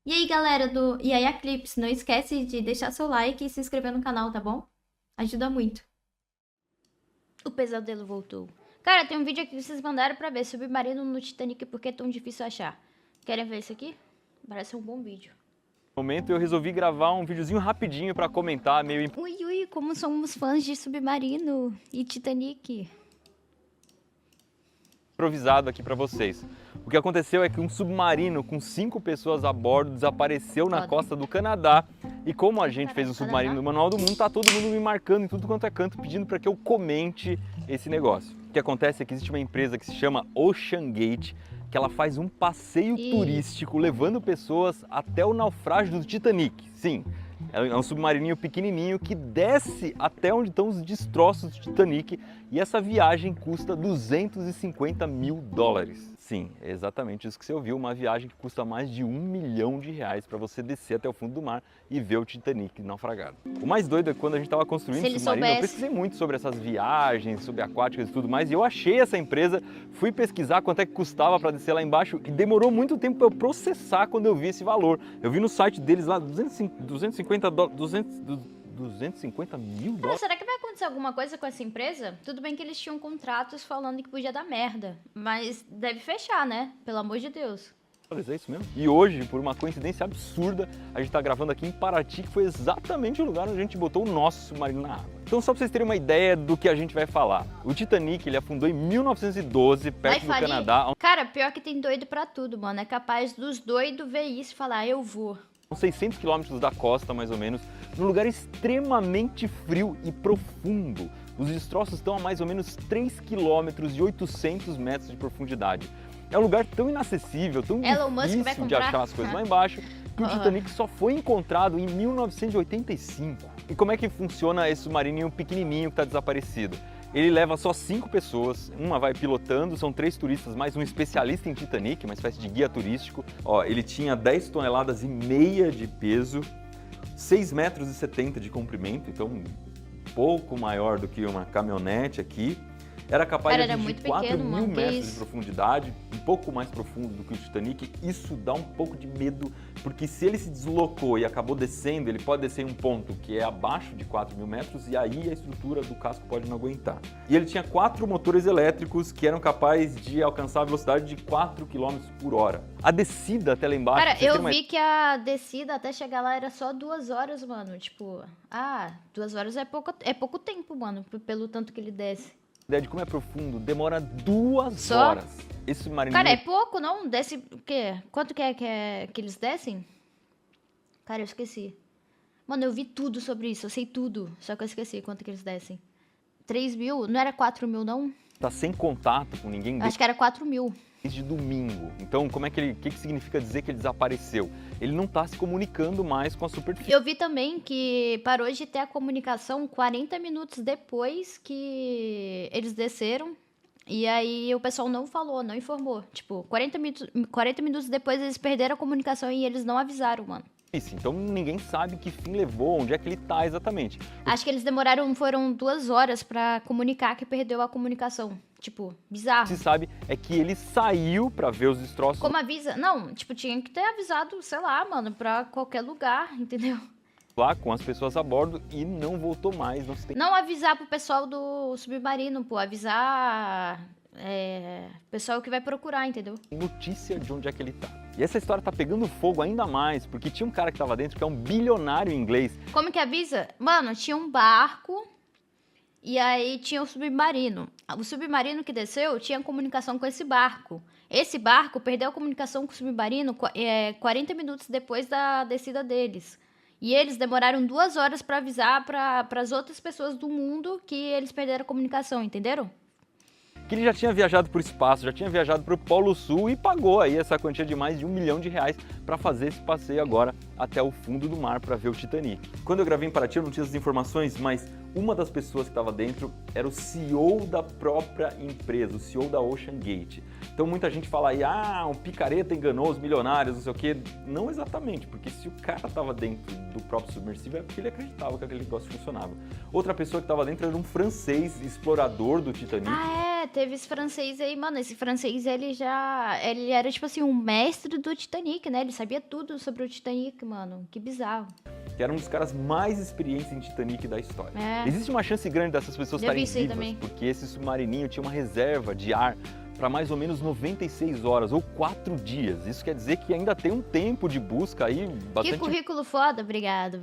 E aí, galera do Yaya Clips, não esquece de deixar seu like e se inscrever no canal, tá bom? Ajuda muito. O pesadelo voltou. Cara, tem um vídeo aqui que vocês mandaram pra ver. Submarino no Titanic, por que é tão difícil achar? Querem ver isso aqui? Parece um bom vídeo. Momento eu resolvi gravar um videozinho rapidinho pra comentar, meio Ui, como somos fãs de Submarino e Titanic. improvisado aqui pra vocês. O que aconteceu é que um submarino com 5 pessoas a bordo desapareceu na Foda. costa do Canadá. E como a gente Caraca, fez um submarino Canadá? do Manual do Mundo, tá todo mundo me marcando em tudo quanto é canto, pedindo para que eu comente esse negócio. O que acontece é que existe uma empresa que se chama OceanGate, que ela faz um passeio turístico levando pessoas até o naufrágio do Titanic. Sim, é um submarininho pequenininho que desce até onde estão os destroços do Titanic, e essa viagem custa 250 mil dólares. Sim, é exatamente isso que você ouviu, uma viagem que custa mais de R$ 1 milhão para você descer até o fundo do mar e ver o Titanic naufragado. O mais doido é que quando a gente estava construindo Se o ele submarino, eu soubesse. pesquisei muito sobre essas viagens, sobre aquáticas e tudo mais, e eu achei essa empresa, fui pesquisar quanto é que custava para descer lá embaixo e demorou muito tempo para eu processar quando eu vi esse valor. Eu vi no site deles lá 250 mil Cara, dólares. será que vai acontecer alguma coisa com essa empresa? Tudo bem que eles tinham contratos falando que podia dar merda. Mas deve fechar, né? Pelo amor de Deus. É isso mesmo? E hoje, por uma coincidência absurda, a gente está gravando aqui em Paraty, que foi exatamente o lugar onde a gente botou o nosso submarino na água. Então, só para vocês terem uma ideia do que a gente vai falar. O Titanic, ele afundou em 1912, perto do falir. Canadá, Cara, pior que tem doido pra tudo, mano. É capaz dos doidos ver isso e falar, eu vou. uns 600 quilômetros da costa, mais ou menos, num lugar extremamente frio e profundo. Os destroços estão a mais ou menos 3 quilômetros e 800 metros de profundidade. É um lugar tão inacessível, tão Elon Musk vai difícil de comprar? achar as coisas lá embaixo, que o Titanic só foi encontrado em 1985. E como é que funciona esse submarininho pequenininho que está desaparecido? Ele leva só 5 pessoas, uma vai pilotando, são 3 turistas, mais um especialista em Titanic, uma espécie de guia turístico. Ó, ele tinha 10 toneladas e meia de peso, 6,70 metros de comprimento, então um pouco maior do que uma caminhonete aqui. Era capaz Cara, de era atingir muito 4 pequeno, mil mano, que metros isso? de profundidade, um pouco mais profundo do que o Titanic. Isso dá um pouco de medo, porque se ele se deslocou e acabou descendo, ele pode descer em um ponto que é abaixo de 4 mil metros e aí a estrutura do casco pode não aguentar. E ele tinha 4 motores elétricos que eram capazes de alcançar a velocidade de 4 km por hora. A descida até lá embaixo... Cara, pra vocês eu terem uma vi que a descida até chegar lá era só 2 horas, mano. Tipo, 2 horas é pouco tempo, mano, pelo tanto que ele desce. ideia de como é profundo, demora 2 Só? horas. Esse submarino... Cara, é pouco, não? Desce o quê? Quanto que eles descem? Cara, eu esqueci. Mano, eu vi tudo sobre isso, eu sei tudo. Só que eu esqueci quanto que eles descem. 3 mil? Não era 4 mil, não? tá sem contato com ninguém Acho que era 4 mil. desde domingo. Então, como é que ele, o que significa dizer que ele desapareceu? Ele não está se comunicando mais com a superfície. Eu vi também que parou de ter a comunicação 40 minutos depois que eles desceram. E aí o pessoal não falou, não informou. Tipo, 40 minutos depois eles perderam a comunicação e eles não avisaram, mano. Então, ninguém sabe que fim levou, onde é que ele está exatamente. Acho que eles foram 2 horas pra comunicar que perdeu a comunicação. Tipo, O bizarro. que se sabe é que ele saiu para ver os destroços. Como avisa? Não, tipo, tinha que ter avisado, sei lá, mano, pra qualquer lugar, entendeu? Lá com as pessoas a bordo e não voltou mais. Não se tem Não avisar pro pessoal do submarino, pô, avisar pessoal que vai procurar, entendeu? notícia de onde é que ele está. E essa história tá pegando fogo ainda mais, porque tinha um cara que estava dentro que é um bilionário inglês. Como que avisa? Mano, tinha um barco e aí tinha o submarino. O submarino que desceu tinha comunicação com esse barco. Esse barco perdeu a comunicação com o submarino 40 minutos depois da descida deles. E eles demoraram 2 horas pra avisar para as outras pessoas do mundo que eles perderam a comunicação, entenderam? Que ele já tinha viajado para o espaço, já tinha viajado para o Polo Sul e pagou aí essa quantia de mais de R$ 1 milhão para fazer esse passeio agora até o fundo do mar para ver o Titanic. Quando eu gravei em Paraty eu não tinha essas informações, mas uma das pessoas que estava dentro era o CEO da própria empresa, o CEO da OceanGate. Então muita gente fala aí, um picareta enganou os milionários, não sei o quê. Não exatamente, porque se o cara estava dentro do próprio submersível é porque ele acreditava que aquele negócio funcionava. Outra pessoa que estava dentro era um francês explorador do Titanic. teve esse francês aí, mano. Esse francês, ele era, tipo assim, um mestre do Titanic, né? Ele sabia tudo sobre o Titanic, mano. Que bizarro. Que era um dos caras mais experientes em Titanic da história. É. Existe uma chance grande dessas pessoas Já vi estarem isso aí vivas, também. porque esse submarininho tinha uma reserva de ar para mais ou menos 96 horas ou 4 dias. Isso quer dizer que ainda tem um tempo de busca aí Que bastante currículo foda. Obrigado.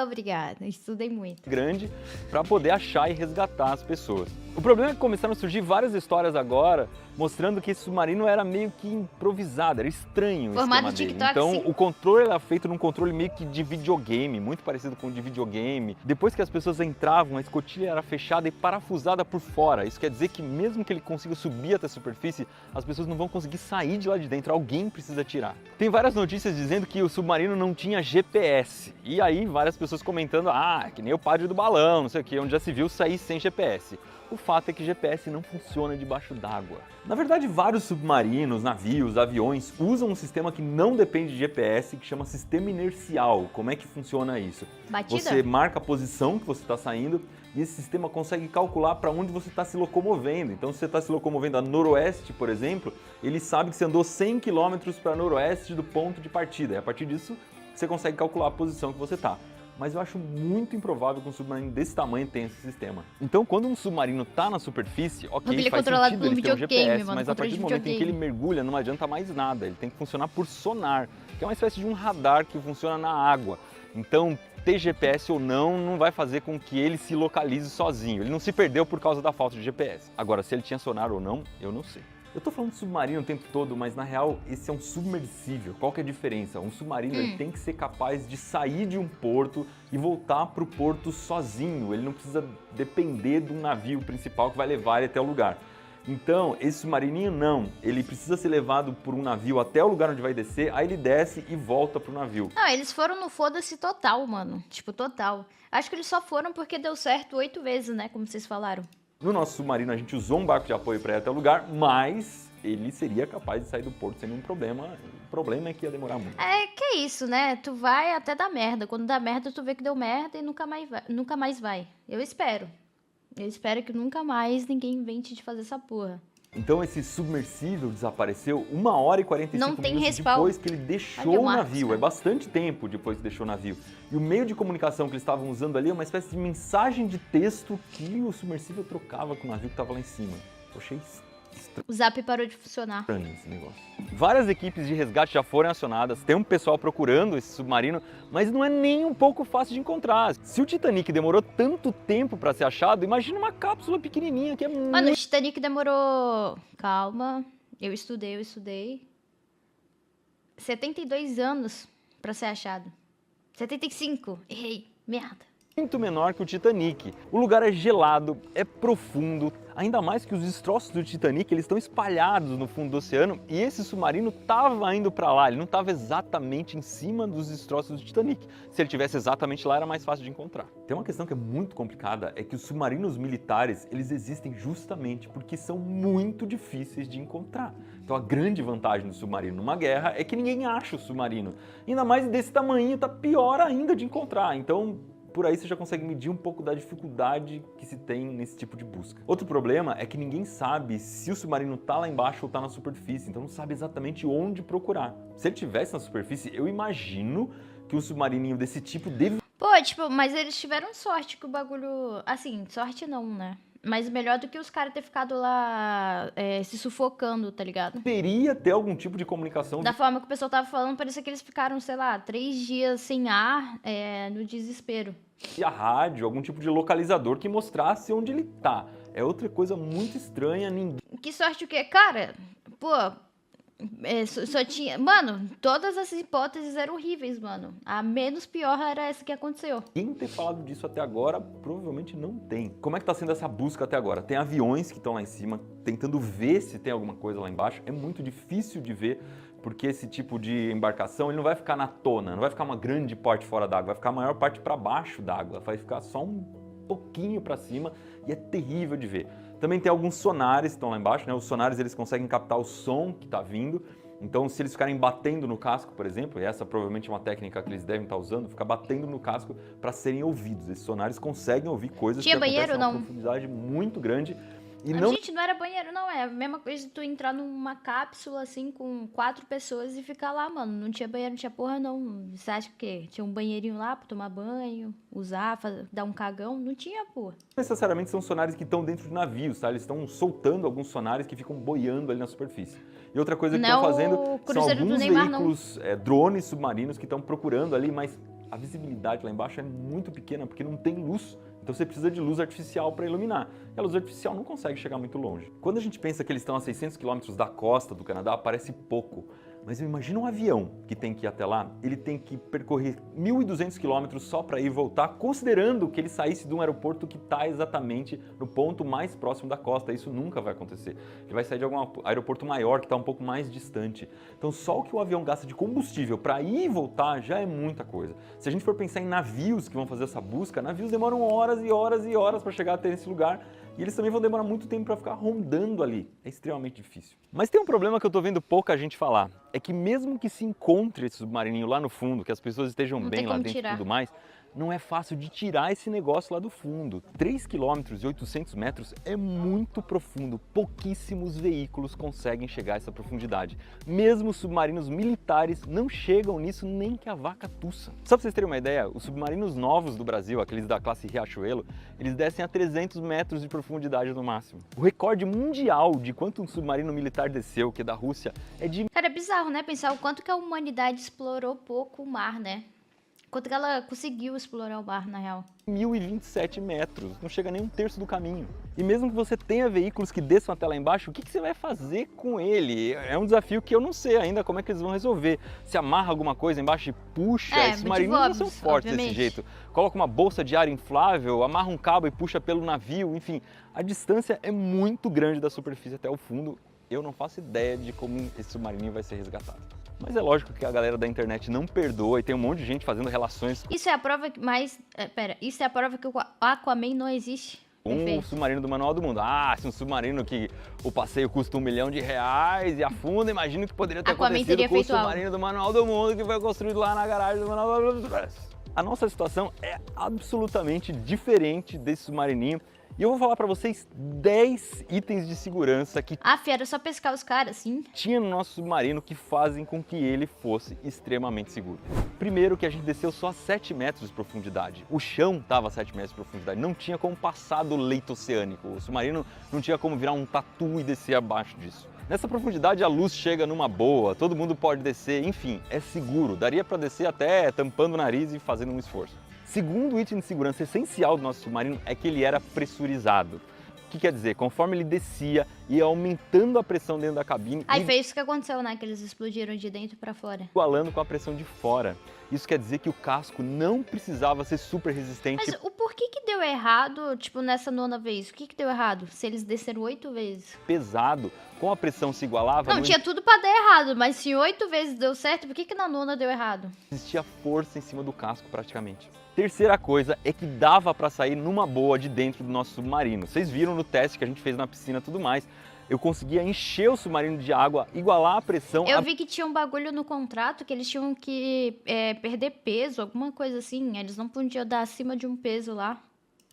Obrigada, estudei muito. grande para poder achar e resgatar as pessoas. O problema é que começaram a surgir várias histórias agora mostrando que esse submarino era meio que improvisado, era estranho o Formado esquema de dele. TikTok, Então sim. o controle era feito num controle meio que de videogame, muito parecido com o de videogame. Depois que as pessoas entravam, a escotilha era fechada e parafusada por fora. Isso quer dizer que mesmo que ele consiga subir até a superfície, as pessoas não vão conseguir sair de lá de dentro, alguém precisa tirar. Tem várias notícias dizendo que o submarino não tinha GPS. E aí várias pessoas comentando, que nem o padre do balão, não sei o que, onde já se viu sair sem GPS. O fato é que GPS não funciona debaixo d'água. Na verdade, vários submarinos, navios, aviões usam um sistema que não depende de GPS, que chama sistema inercial. Como é que funciona isso? Batida? Você marca a posição que você está saindo e esse sistema consegue calcular para onde você está se locomovendo. Então, se você está se locomovendo a noroeste, por exemplo, ele sabe que você andou 100 km para noroeste do ponto de partida. E a partir disso, você consegue calcular a posição que você está. Mas eu acho muito improvável que um submarino desse tamanho tenha esse sistema. Então, quando um submarino está na superfície, ok, Ele é faz controlado sentido por um ele ter um videogame, GPS, mano, mas a controle partir de do momento em que ele videogame. mergulha, não adianta mais nada. Ele tem que funcionar por sonar, que é uma espécie de um radar que funciona na água. Então, ter GPS ou não vai fazer com que ele se localize sozinho. Ele não se perdeu por causa da falta de GPS. Agora, se ele tinha sonar ou não, eu não sei. Eu tô falando de submarino o tempo todo, mas na real esse é um submersível. Qual que é a diferença? Um submarino ele tem que ser capaz de sair de um porto e voltar para o porto sozinho. Ele não precisa depender de um navio principal que vai levar ele até o lugar. Então, esse submarininho não. Ele precisa ser levado por um navio até o lugar onde vai descer, aí ele desce e volta pro navio. Não, eles foram no foda-se total, mano. Tipo, total. Acho que eles só foram porque deu certo 8 vezes, né? Como vocês falaram. No nosso submarino a gente usou um barco de apoio para ir até o lugar, mas ele seria capaz de sair do porto sem nenhum problema. O problema é que ia demorar muito. É que é isso, né? Tu vai até dar merda. Quando dá merda, tu vê que deu merda e nunca mais vai. Eu espero. Eu espero que nunca mais ninguém invente de fazer essa porra. Então esse submersível desapareceu 1 hora e 45 Não tem minutos respaldo. depois que ele deixou Olha o o Marcos, navio. né? É bastante tempo depois que deixou o navio. E o meio de comunicação que eles estavam usando ali é uma espécie de mensagem de texto que o submersível trocava com o navio que estava lá em cima. Eu achei O Zap parou de funcionar. estranho esse negócio. Várias equipes de resgate já foram acionadas, tem um pessoal procurando esse submarino, mas não é nem um pouco fácil de encontrar. Se o Titanic demorou tanto tempo para ser achado, imagina uma cápsula pequenininha que é muito... Mano, o Titanic demorou... Calma. Eu estudei. 72 anos pra ser achado. 75. Errei. Merda. muito menor que o Titanic. O lugar é gelado, é profundo, ainda mais que os destroços do Titanic eles estão espalhados no fundo do oceano e esse submarino estava indo para lá, ele não estava exatamente em cima dos destroços do Titanic. Se ele tivesse exatamente lá era mais fácil de encontrar. Tem uma questão que é muito complicada, é que os submarinos militares eles existem justamente porque são muito difíceis de encontrar. Então a grande vantagem do submarino numa guerra é que ninguém acha o submarino. Ainda mais desse tamanho, tá pior ainda de encontrar. Então por aí você já consegue medir um pouco da dificuldade que se tem nesse tipo de busca. Outro problema é que ninguém sabe se o submarino está lá embaixo ou está na superfície, então não sabe exatamente onde procurar. Se ele estivesse na superfície, eu imagino que um submarininho desse tipo deve... Pô, tipo, mas eles tiveram sorte que o bagulho... Assim, sorte não, né? Mas melhor do que os caras ter ficado lá se sufocando, tá ligado? Deveria ter algum tipo de comunicação. Da forma que o pessoal tava falando, parecia que eles ficaram, sei lá, 3 dias sem ar, no desespero. E a rádio, algum tipo de localizador que mostrasse onde ele tá. É outra coisa muito estranha, ninguém... Que sorte o quê? Cara, pô... só tinha... Mano, todas as hipóteses eram horríveis, mano. A menos pior era essa que aconteceu. Quem ter falado disso até agora, provavelmente não tem. Como é que tá sendo essa busca até agora? Tem aviões que estão lá em cima, tentando ver se tem alguma coisa lá embaixo. É muito difícil de ver, porque esse tipo de embarcação, ele não vai ficar na tona, não vai ficar uma grande parte fora d'água, vai ficar a maior parte para baixo d'água, vai ficar só um pouquinho para cima e é terrível de ver. Também tem alguns sonares que estão lá embaixo, né? Os sonares eles conseguem captar o som que está vindo Então, se eles ficarem batendo no casco, por exemplo, e essa provavelmente é uma técnica que eles devem estar usando, ficar batendo no casco para serem ouvidos. Esses sonares conseguem ouvir coisas Tinha que acontecem banheiro, a uma não? profundidade muito grande. E Mas, não gente, não era banheiro, não. É a mesma coisa de tu entrar numa cápsula, assim, com 4 pessoas e ficar lá, mano. Não tinha banheiro, não tinha porra, não. Você acha que tinha um banheirinho lá pra tomar banho, usar, dar um cagão? Não tinha, porra. necessariamente são sonares que estão dentro de navios, tá? Eles estão soltando alguns sonares que ficam boiando ali na superfície. E outra coisa que Não estão é o fazendo são cruzeiro do alguns Neymar, não. veículos, drones submarinos que estão procurando ali, mas a visibilidade lá embaixo é muito pequena porque não tem luz. Então você precisa de luz artificial para iluminar. E a luz artificial não consegue chegar muito longe. Quando a gente pensa que eles estão a 600 quilômetros da costa do Canadá, parece pouco. Mas imagina um avião que tem que ir até lá, ele tem que percorrer 1.200 quilômetros só para ir e voltar, considerando que ele saísse de um aeroporto que está exatamente no ponto mais próximo da costa. Isso nunca vai acontecer. Ele vai sair de algum aeroporto maior que está um pouco mais distante. Então só o que o avião gasta de combustível para ir e voltar já é muita coisa. Se a gente for pensar em navios que vão fazer essa busca, navios demoram horas e horas e horas para chegar até esse lugar. E eles também vão demorar muito tempo para ficar rondando ali. É extremamente difícil. Mas tem um problema que eu tô vendo pouca gente falar. É que mesmo que se encontre esse submarininho lá no fundo, que as pessoas estejam Não bem tem lá como dentro e tirar. tudo mais, não é fácil de tirar esse negócio lá do fundo. 3 km e 800 metros é muito profundo. Pouquíssimos veículos conseguem chegar a essa profundidade. Mesmo submarinos militares não chegam nisso nem que a vaca tussa. Só para vocês terem uma ideia, os submarinos novos do Brasil, aqueles da classe Riachuelo, eles descem a 300 metros de profundidade no máximo. O recorde mundial de quanto um submarino militar desceu, que é da Rússia, é de Cara, é bizarro, né? Pensar o quanto que a humanidade explorou pouco o mar, né? Quanto que ela conseguiu explorar o mar, na real. 1.027 metros, não chega nem um terço do caminho. E mesmo que você tenha veículos que desçam até lá embaixo, o que você vai fazer com ele? É um desafio que eu não sei ainda como é que eles vão resolver. Se amarra alguma coisa embaixo e puxa, esses submarinos não são fortes desse jeito. Coloca uma bolsa de ar inflável, amarra um cabo e puxa pelo navio, enfim. A distância é muito grande da superfície até o fundo. Eu não faço ideia de como esse submarininho vai ser resgatado. Mas é lógico que a galera da internet não perdoa e tem um monte de gente fazendo relações Isso é a prova que mais... isso é a prova que o Aquaman não existe. com o Perfeito. submarino do Manual do Mundo. Ah, se um submarino que o passeio custa R$1 milhão e afunda, imagino que poderia ter Aquaman acontecido teria com o feito algo. submarino do Manual do Mundo que foi construído lá na garagem do Manual do Mundo. A nossa situação é absolutamente diferente desse submarininho. E eu vou falar pra vocês 10 itens de segurança que Era só pescar os caras, assim. tinha no nosso submarino que fazem com que ele fosse extremamente seguro. Primeiro que a gente desceu só a 7 metros de profundidade. O chão estava a 7 metros de profundidade, não tinha como passar do leito oceânico. O submarino não tinha como virar um tatu e descer abaixo disso. Nessa profundidade a luz chega numa boa, todo mundo pode descer, enfim, é seguro. Daria para descer até tampando o nariz e fazendo um esforço. Segundo item de segurança essencial do nosso submarino é que ele era pressurizado. O que quer dizer? Conforme ele descia, ia aumentando a pressão dentro da cabine Aí e foi isso que aconteceu, né? Que eles explodiram de dentro pra fora. igualando com a pressão de fora. Isso quer dizer que o casco não precisava ser super resistente. Mas o porquê que deu errado, tipo, nessa nona vez? O que deu errado? Se eles desceram 8 vezes. Pesado, com a pressão se igualava, Não, tinha tudo pra dar errado, mas se 8 vezes deu certo, por que na nona deu errado? existia força em cima do casco praticamente. Terceira coisa é que dava para sair numa boa de dentro do nosso submarino. Vocês viram no teste que a gente fez na piscina e tudo mais. Eu conseguia encher o submarino de água, igualar a pressão. Eu vi que tinha um bagulho no contrato que eles tinham que perder peso, alguma coisa assim. Eles não podiam dar acima de um peso lá.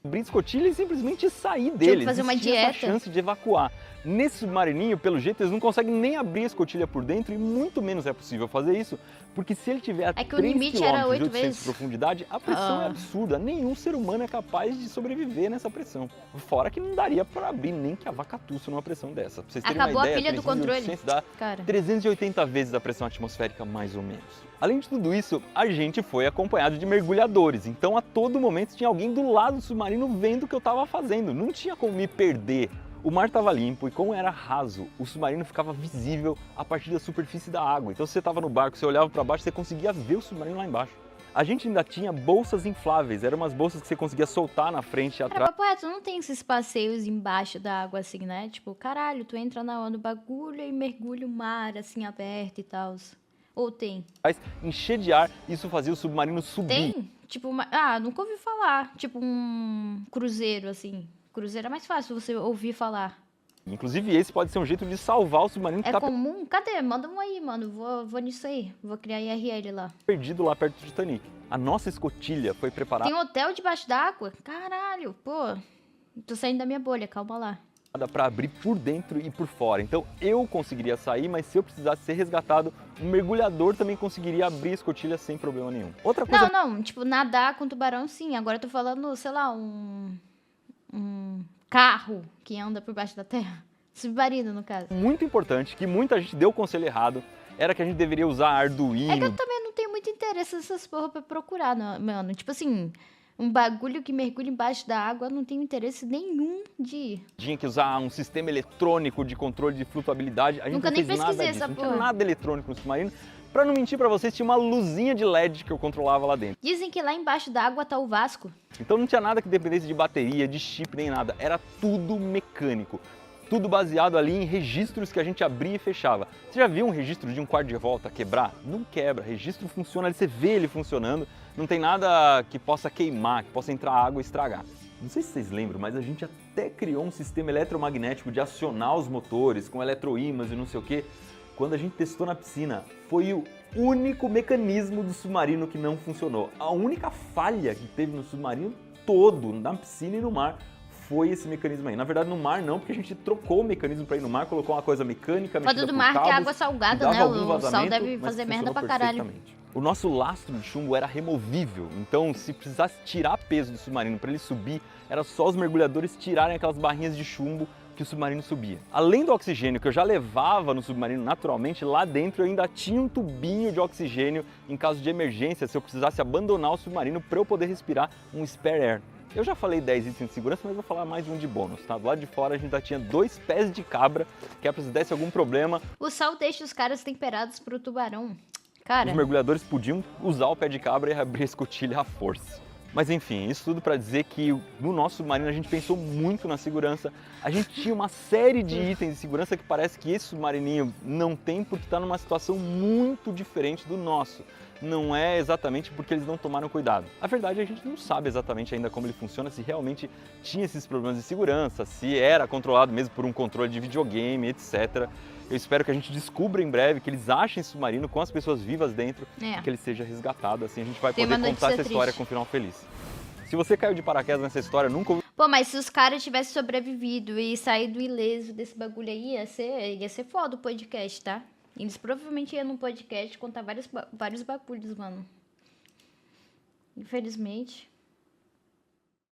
Abrir escotilha e simplesmente sair dele. fazer uma Existia essa dieta. chance de evacuar. Nesse submarininho, pelo jeito, eles não conseguem nem abrir a escotilha por dentro e muito menos é possível fazer isso, porque se ele tiver a É que o 3 limite era km e 8 800 de vezes. profundidade, a pressão é Ah. absurda. Nenhum ser humano é capaz de sobreviver nessa pressão. Fora que não daria para abrir nem que a vaca tussa numa pressão dessa. Pra vocês terem Acabou uma a ideia, pilha do 300 e controle. 800 dá Cara. 380 vezes a pressão atmosférica, mais ou menos. Além de tudo isso, a gente foi acompanhado de mergulhadores, então a todo momento tinha alguém do lado do submarino vendo o que eu estava fazendo, não tinha como me perder. O mar estava limpo e como era raso, o submarino ficava visível a partir da superfície da água. Então se você estava no barco, você olhava para baixo, você conseguia ver o submarino lá embaixo. A gente ainda tinha bolsas infláveis, eram umas bolsas que você conseguia soltar na frente e Cara, atrás. papo reto, não tem esses passeios embaixo da água assim, né? Tipo, caralho, tu entra no bagulho e mergulha o mar assim aberto e tal. Ou tem? Encher de ar, isso fazia o submarino subir. Tem? Tipo, nunca ouvi falar. Tipo um cruzeiro, assim. Cruzeiro é mais fácil você ouvir falar. Inclusive, esse pode ser um jeito de salvar o submarino que É tá comum? Cadê? Manda um aí, mano. Vou nisso aí. Vou criar IRL lá. perdido lá perto do Titanic. A nossa escotilha foi preparada Tem um hotel debaixo d'água? Caralho, pô. Tô saindo da minha bolha, calma lá. para abrir por dentro e por fora. Então eu conseguiria sair, mas se eu precisasse ser resgatado, um mergulhador também conseguiria abrir a escotilha sem problema nenhum. Outra coisa Não, tipo, nadar com tubarão sim. Agora eu tô falando, sei lá, um carro que anda por baixo da terra. Submarino, no caso. muito importante, que muita gente deu o conselho errado, era que a gente deveria usar Arduino. É que eu também não tenho muito interesse nessas porra pra procurar, mano. Tipo assim, um bagulho que mergulha embaixo da água, eu não tenho interesse nenhum de ir. Tinha que usar um sistema eletrônico de controle de flutuabilidade. A gente Nunca não nem fez nada pesquisei disso, essa não tinha porra. nada eletrônico no submarino. Pra não mentir pra vocês, tinha uma luzinha de LED que eu controlava lá dentro. Dizem que lá embaixo da água tá o Vasco. Então não tinha nada que dependesse de bateria, de chip, nem nada. Era tudo mecânico. Tudo baseado ali em registros que a gente abria e fechava. Você já viu um registro de um quarto de volta quebrar? Não quebra. Registro funciona ali, você vê ele funcionando. Não tem nada que possa queimar, que possa entrar água e estragar. Não sei se vocês lembram, mas a gente até criou um sistema eletromagnético de acionar os motores com eletroímãs e não sei o quê. Quando a gente testou na piscina, foi o único mecanismo do submarino que não funcionou. A única falha que teve no submarino todo, na piscina e no mar, foi esse mecanismo aí. Na verdade, no mar não, porque a gente trocou o mecanismo para ir no mar, colocou uma coisa mecânica, Foda mexida do por mar que é cabos, água salgada, que dava né? algum O sal vazamento, deve mas fazer merda funcionou pra caralho. perfeitamente. O nosso lastro de chumbo era removível, então se precisasse tirar peso do submarino para ele subir, era só os mergulhadores tirarem aquelas barrinhas de chumbo que o submarino subia. Além do oxigênio que eu já levava no submarino naturalmente, lá dentro eu ainda tinha um tubinho de oxigênio em caso de emergência, se eu precisasse abandonar o submarino para eu poder respirar um spare air. Eu já falei 10 itens de segurança, mas vou falar mais um de bônus, tá? Do lado de fora a gente ainda tinha 2 pés de cabra, que é pra se desse algum problema, O sal deixa os caras temperados pro tubarão. Cara, os mergulhadores podiam usar o pé de cabra e abrir a escotilha à força. Mas enfim, isso tudo para dizer que no nosso submarino a gente pensou muito na segurança. A gente tinha uma série de itens de segurança que parece que esse submarininho não tem porque está numa situação muito diferente do nosso. Não é exatamente porque eles não tomaram cuidado. A verdade é que a gente não sabe exatamente ainda como ele funciona, se realmente tinha esses problemas de segurança, se era controlado mesmo por um controle de videogame, etc. Eu espero que a gente descubra em breve, que eles achem esse submarino com as pessoas vivas dentro, É. que ele seja resgatado, assim a gente vai Tem poder uma contar notícia essa história triste. com um final feliz. Se você caiu de paraquedas nessa história, nunca ouviu pô, mas se os caras tivessem sobrevivido e saído ileso desse bagulho aí, ia ser foda o podcast, tá? Eles provavelmente iam num podcast contar vários bagulhos, mano. Infelizmente.